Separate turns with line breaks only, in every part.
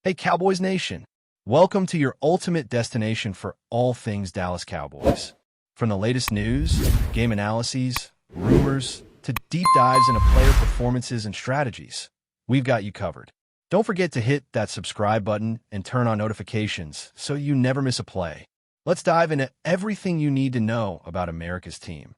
Hey, Cowboys Nation. Welcome to your ultimate destination for all things Dallas Cowboys. From the latest news, game analyses, rumors, to deep dives into player performances and strategies, we've got you covered. Don't forget to hit that subscribe button and turn on notifications so you never miss a play. Let's dive into everything you need to know about America's team.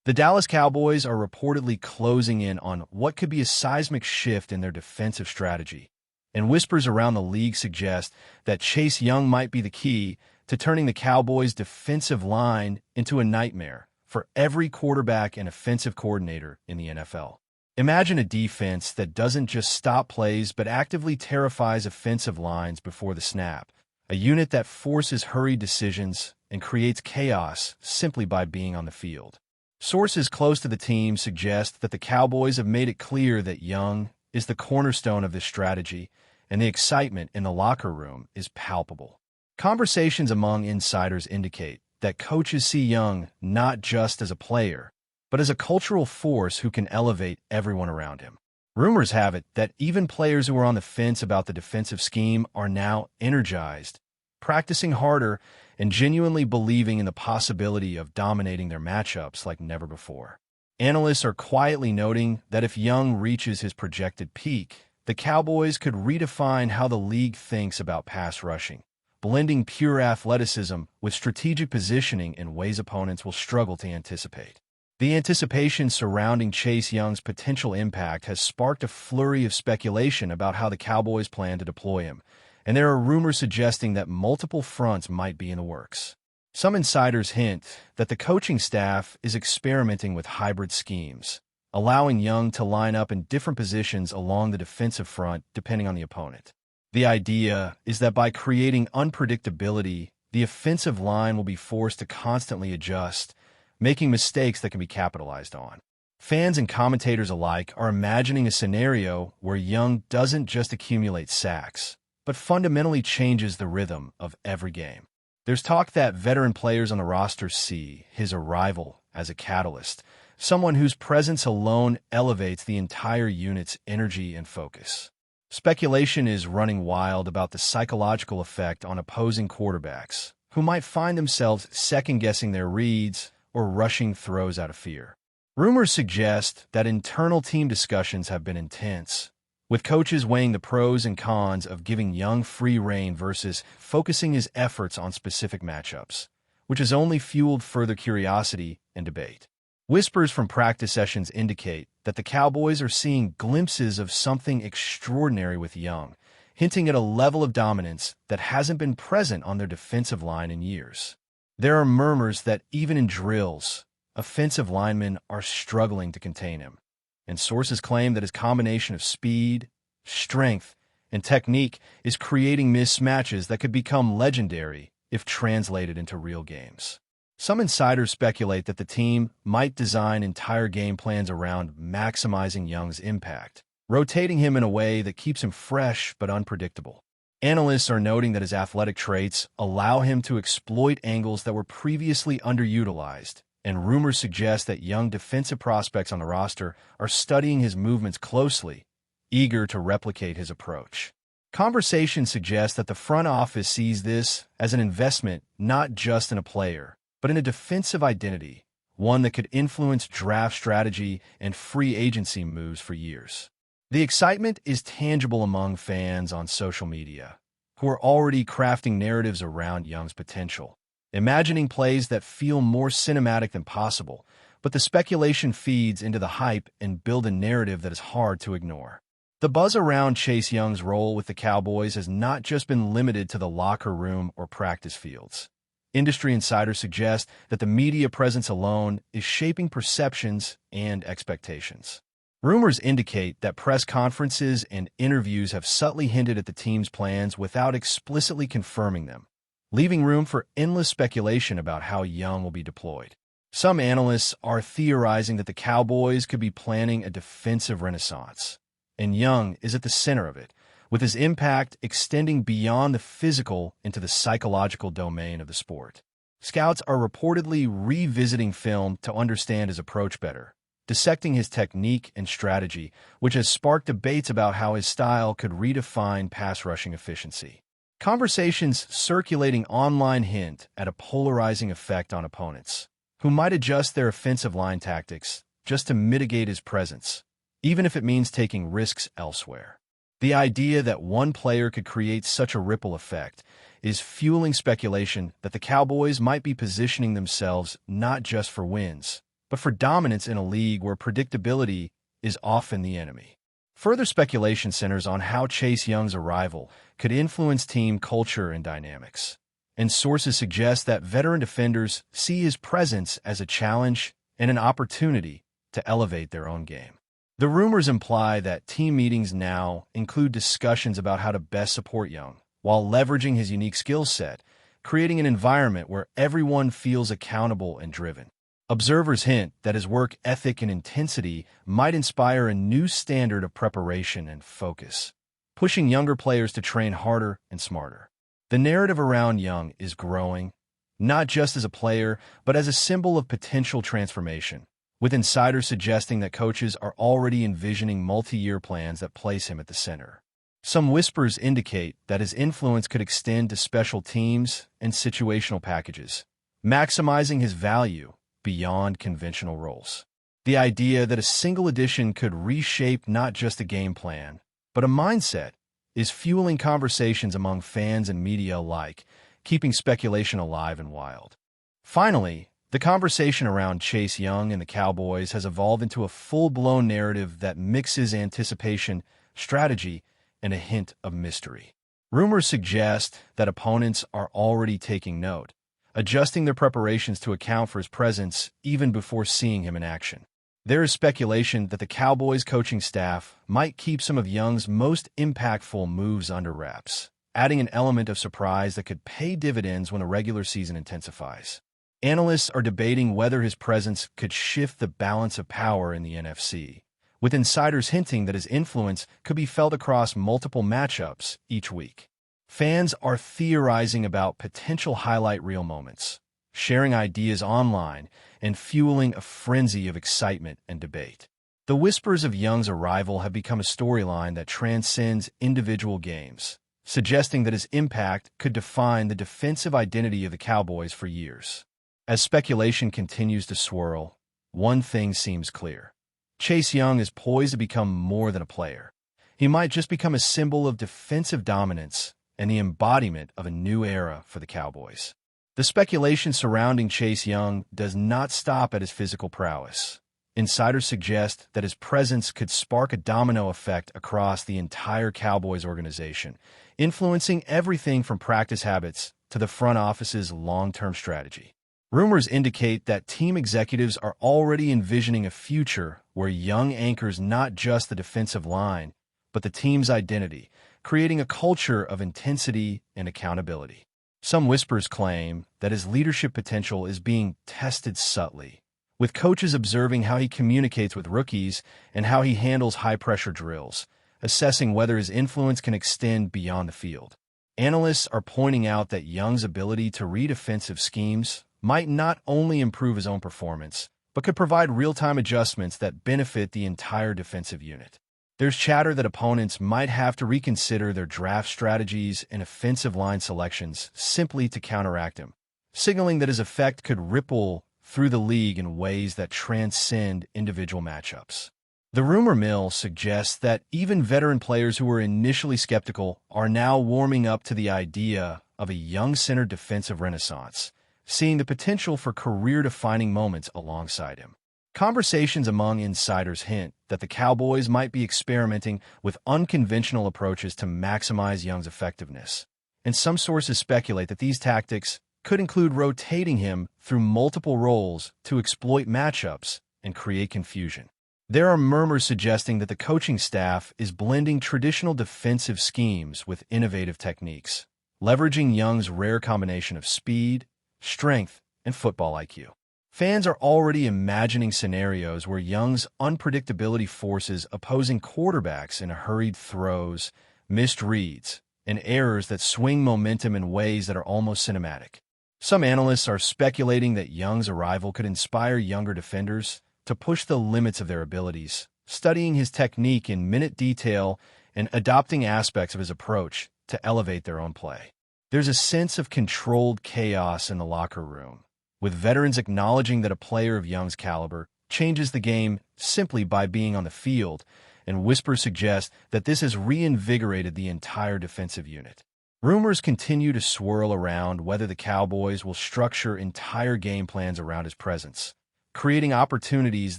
The Dallas Cowboys are reportedly closing in on what could be a seismic shift in their defensive strategy, and whispers around the league suggest that Chase Young might be the key to turning the Cowboys' defensive line into a nightmare for every quarterback and offensive coordinator in the NFL. Imagine a defense that doesn't just stop plays but actively terrifies offensive lines before the snap, a unit that forces hurried decisions and creates chaos simply by being on the field. Sources close to the team suggest that the Cowboys have made it clear that Young is the cornerstone of this strategy, and the excitement in the locker room is palpable. Conversations among insiders indicate that coaches see Young not just as a player, but as a cultural force who can elevate everyone around him. Rumors have it that even players who were on the fence about the defensive scheme are now energized, practicing harder, and genuinely believing in the possibility of dominating their matchups like never before. Analysts are quietly noting that if Young reaches his projected peak, the Cowboys could redefine how the league thinks about pass rushing, blending pure athleticism with strategic positioning in ways opponents will struggle to anticipate. The anticipation surrounding Chase Young's potential impact has sparked a flurry of speculation about how the Cowboys plan to deploy him, and there are rumors suggesting that multiple fronts might be in the works. Some insiders hint that the coaching staff is experimenting with hybrid schemes, allowing Young to line up in different positions along the defensive front depending on the opponent. The idea is that by creating unpredictability, the offensive line will be forced to constantly adjust, making mistakes that can be capitalized on. Fans and commentators alike are imagining a scenario where Young doesn't just accumulate sacks, but fundamentally changes the rhythm of every game. There's talk that veteran players on the roster see his arrival as a catalyst, someone whose presence alone elevates the entire unit's energy and focus. Speculation is running wild about the psychological effect on opposing quarterbacks, who might find themselves second-guessing their reads or rushing throws out of fear. Rumors suggest that internal team discussions have been intense, with coaches weighing the pros and cons of giving Young free rein versus focusing his efforts on specific matchups, which has only fueled further curiosity and debate. Whispers from practice sessions indicate that the Cowboys are seeing glimpses of something extraordinary with Young, hinting at a level of dominance that hasn't been present on their defensive line in years. There are murmurs that even in drills, offensive linemen are struggling to contain him, and sources claim that his combination of speed, strength, and technique is creating mismatches that could become legendary if translated into real games. Some insiders speculate that the team might design entire game plans around maximizing Young's impact, rotating him in a way that keeps him fresh but unpredictable. Analysts are noting that his athletic traits allow him to exploit angles that were previously underutilized, and rumors suggest that young defensive prospects on the roster are studying his movements closely, eager to replicate his approach. Conversations suggest that the front office sees this as an investment not just in a player, but in a defensive identity, one that could influence draft strategy and free agency moves for years. The excitement is tangible among fans on social media, who are already crafting narratives around Young's potential, imagining plays that feel more cinematic than possible, but the speculation feeds into the hype and build a narrative that is hard to ignore. The buzz around Chase Young's role with the Cowboys has not just been limited to the locker room or practice fields. Industry insiders suggest that the media presence alone is shaping perceptions and expectations. Rumors indicate that press conferences and interviews have subtly hinted at the team's plans without explicitly confirming them, leaving room for endless speculation about how Young will be deployed. Some analysts are theorizing that the Cowboys could be planning a defensive renaissance, and Young is at the center of it, with his impact extending beyond the physical into the psychological domain of the sport. Scouts are reportedly revisiting film to understand his approach better, dissecting his technique and strategy, which has sparked debates about how his style could redefine pass rushing efficiency. Conversations circulating online hint at a polarizing effect on opponents, who might adjust their offensive line tactics just to mitigate his presence, even if it means taking risks elsewhere. The idea that one player could create such a ripple effect is fueling speculation that the Cowboys might be positioning themselves not just for wins, but for dominance in a league where predictability is often the enemy. Further speculation centers on how Chase Young's arrival could influence team culture and dynamics, and sources suggest that veteran defenders see his presence as a challenge and an opportunity to elevate their own game. The rumors imply that team meetings now include discussions about how to best support Young, while leveraging his unique skill set, creating an environment where everyone feels accountable and driven. Observers hint that his work ethic and intensity might inspire a new standard of preparation and focus, pushing younger players to train harder and smarter. The narrative around Young is growing, not just as a player, but as a symbol of potential transformation, with insiders suggesting that coaches are already envisioning multi-year plans that place him at the center. Some whispers indicate that his influence could extend to special teams and situational packages, maximizing his value beyond conventional roles. The idea that a single addition could reshape not just a game plan, but a mindset, is fueling conversations among fans and media alike, keeping speculation alive and wild. Finally, the conversation around Chase Young and the Cowboys has evolved into a full-blown narrative that mixes anticipation, strategy, and a hint of mystery. Rumors suggest that opponents are already taking note, adjusting their preparations to account for his presence even before seeing him in action. There is speculation that the Cowboys coaching staff might keep some of Young's most impactful moves under wraps, adding an element of surprise that could pay dividends when the regular season intensifies. Analysts are debating whether his presence could shift the balance of power in the NFC, with insiders hinting that his influence could be felt across multiple matchups each week. Fans are theorizing about potential highlight reel moments, sharing ideas online, and fueling a frenzy of excitement and debate. The whispers of Young's arrival have become a storyline that transcends individual games, suggesting that his impact could define the defensive identity of the Cowboys for years. As speculation continues to swirl, one thing seems clear. Chase Young is poised to become more than a player. He might just become a symbol of defensive dominance and the embodiment of a new era for the Cowboys. The speculation surrounding Chase Young does not stop at his physical prowess. Insiders suggest that his presence could spark a domino effect across the entire Cowboys organization, influencing everything from practice habits to the front office's long-term strategy. Rumors indicate that team executives are already envisioning a future where Young anchors not just the defensive line, but the team's identity, creating a culture of intensity and accountability. Some whispers claim that his leadership potential is being tested subtly, with coaches observing how he communicates with rookies and how he handles high-pressure drills, assessing whether his influence can extend beyond the field. Analysts are pointing out that Young's ability to read offensive schemes might not only improve his own performance, but could provide real-time adjustments that benefit the entire defensive unit. There's chatter that opponents might have to reconsider their draft strategies and offensive line selections simply to counteract him, signaling that his effect could ripple through the league in ways that transcend individual matchups. The rumor mill suggests that even veteran players who were initially skeptical are now warming up to the idea of a Young-centered defensive renaissance, seeing the potential for career-defining moments alongside him. Conversations among insiders hint that the Cowboys might be experimenting with unconventional approaches to maximize Young's effectiveness, and some sources speculate that these tactics could include rotating him through multiple roles to exploit matchups and create confusion. There are murmurs suggesting that the coaching staff is blending traditional defensive schemes with innovative techniques, leveraging Young's rare combination of speed, strength, and football IQ. Fans are already imagining scenarios where Young's unpredictability forces opposing quarterbacks in hurried throws, missed reads, and errors that swing momentum in ways that are almost cinematic. Some analysts are speculating that Young's arrival could inspire younger defenders, to push the limits of their abilities, studying his technique in minute detail and adopting aspects of his approach to elevate their own play. There's a sense of controlled chaos in the locker room, with veterans acknowledging that a player of Young's caliber changes the game simply by being on the field, and whispers suggest that this has reinvigorated the entire defensive unit. Rumors continue to swirl around whether the Cowboys will structure entire game plans around his presence, creating opportunities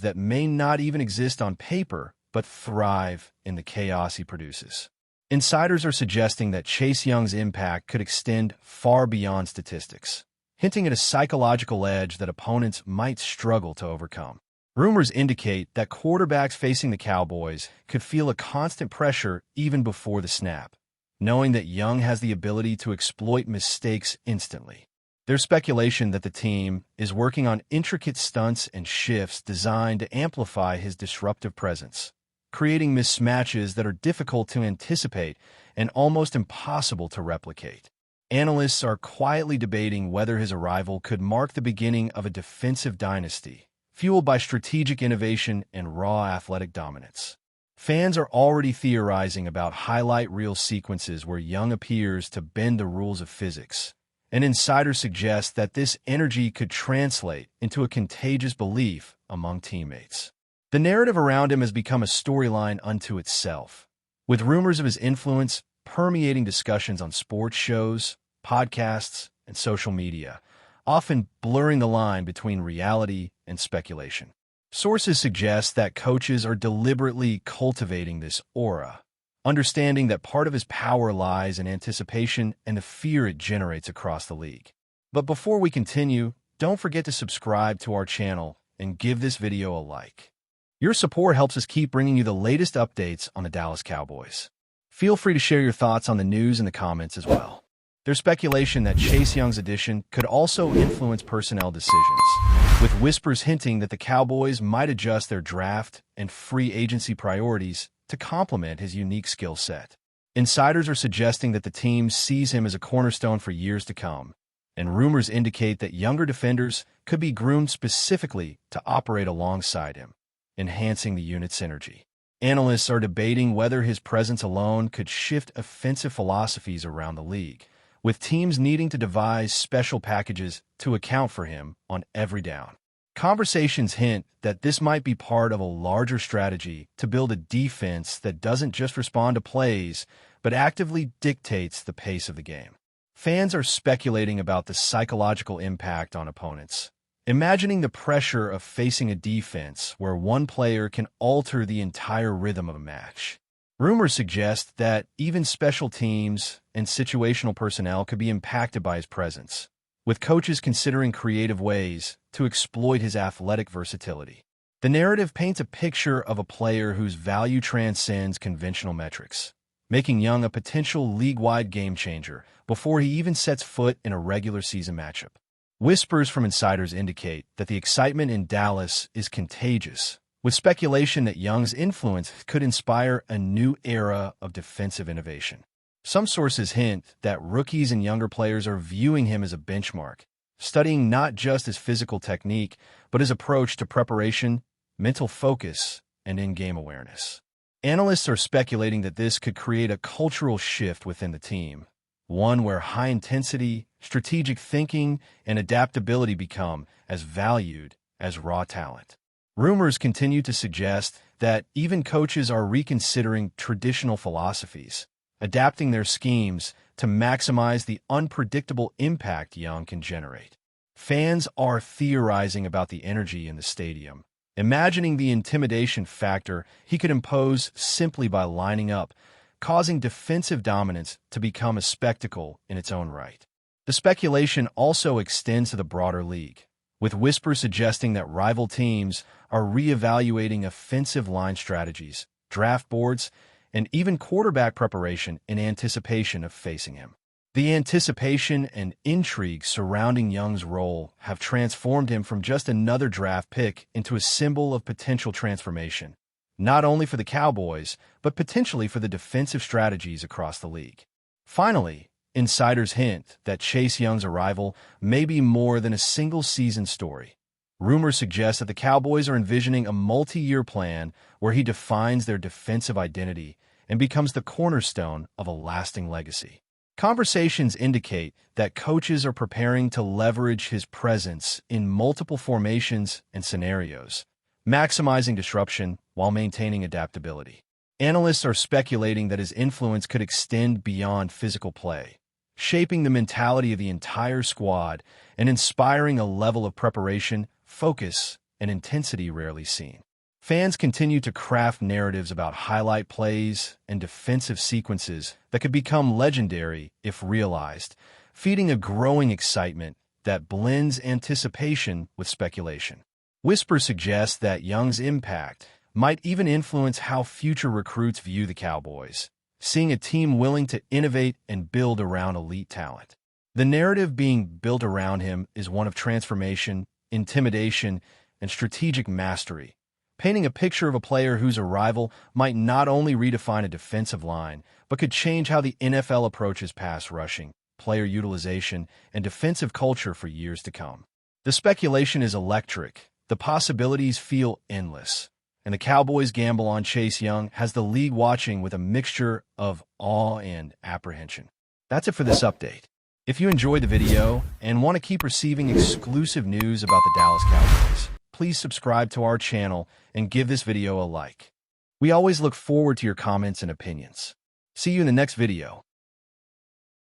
that may not even exist on paper but thrive in the chaos he produces. Insiders are suggesting that Chase Young's impact could extend far beyond statistics, hinting at a psychological edge that opponents might struggle to overcome. Rumors indicate that quarterbacks facing the Cowboys could feel a constant pressure even before the snap, knowing that Young has the ability to exploit mistakes instantly. There's speculation that the team is working on intricate stunts and shifts designed to amplify his disruptive presence, creating mismatches that are difficult to anticipate and almost impossible to replicate. Analysts are quietly debating whether his arrival could mark the beginning of a defensive dynasty, fueled by strategic innovation and raw athletic dominance. Fans are already theorizing about highlight reel sequences where Young appears to bend the rules of physics, and insiders suggest that this energy could translate into a contagious belief among teammates. The narrative around him has become a storyline unto itself, with rumors of his influence permeating discussions on sports shows, podcasts, and social media, often blurring the line between reality and speculation. Sources suggest that coaches are deliberately cultivating this aura, understanding that part of his power lies in anticipation and the fear it generates across the league. But before we continue, don't forget to subscribe to our channel and give this video a like. Your support helps us keep bringing you the latest updates on the Dallas Cowboys. Feel free to share your thoughts on the news in the comments as well. There's speculation that Chase Young's addition could also influence personnel decisions, with whispers hinting that the Cowboys might adjust their draft and free agency priorities to complement his unique skill set. Insiders are suggesting that the team sees him as a cornerstone for years to come, and rumors indicate that younger defenders could be groomed specifically to operate alongside him, enhancing the unit's synergy. Analysts are debating whether his presence alone could shift offensive philosophies around the league, with teams needing to devise special packages to account for him on every down. Conversations hint that this might be part of a larger strategy to build a defense that doesn't just respond to plays, but actively dictates the pace of the game. Fans are speculating about the psychological impact on opponents, imagining the pressure of facing a defense where one player can alter the entire rhythm of a match. Rumors suggest that even special teams and situational personnel could be impacted by his presence, with coaches considering creative ways to exploit his athletic versatility. The narrative paints a picture of a player whose value transcends conventional metrics, making Young a potential league-wide game-changer before he even sets foot in a regular season matchup. Whispers from insiders indicate that the excitement in Dallas is contagious, with speculation that Young's influence could inspire a new era of defensive innovation. Some sources hint that rookies and younger players are viewing him as a benchmark, studying not just his physical technique, but his approach to preparation, mental focus, and in-game awareness. Analysts are speculating that this could create a cultural shift within the team, one where high intensity, strategic thinking, and adaptability become as valued as raw talent. Rumors continue to suggest that even coaches are reconsidering traditional philosophies, adapting their schemes to maximize the unpredictable impact Young can generate. Fans are theorizing about the energy in the stadium, imagining the intimidation factor he could impose simply by lining up, causing defensive dominance to become a spectacle in its own right. The speculation also extends to the broader league, with whispers suggesting that rival teams are reevaluating offensive line strategies, draft boards, and even quarterback preparation in anticipation of facing him. The anticipation and intrigue surrounding Young's role have transformed him from just another draft pick into a symbol of potential transformation, not only for the Cowboys, but potentially for the defensive strategies across the league. Finally, insiders hint that Chase Young's arrival may be more than a single-season story, Rumors suggest that the Cowboys are envisioning a multi-year plan where he defines their defensive identity and becomes the cornerstone of a lasting legacy. Conversations indicate that coaches are preparing to leverage his presence in multiple formations and scenarios, maximizing disruption while maintaining adaptability. Analysts are speculating that his influence could extend beyond physical play, shaping the mentality of the entire squad and inspiring a level of preparation, focus, and intensity rarely seen. Fans continue to craft narratives about highlight plays and defensive sequences that could become legendary if realized, feeding a growing excitement that blends anticipation with speculation. Whispers suggest that Young's impact might even influence how future recruits view the Cowboys, seeing a team willing to innovate and build around elite talent. The narrative being built around him is one of transformation, intimidation, and strategic mastery, painting a picture of a player whose arrival might not only redefine a defensive line, but could change how the NFL approaches pass rushing, player utilization, and defensive culture for years to come. The speculation is electric, the possibilities feel endless, and the Cowboys' gamble on Chase Young has the league watching with a mixture of awe and apprehension. That's it for this update. If you enjoyed the video and want to keep receiving exclusive news about the Dallas Cowboys, please subscribe to our channel and give this video a like. We always look forward to your comments and opinions. See you in the next video.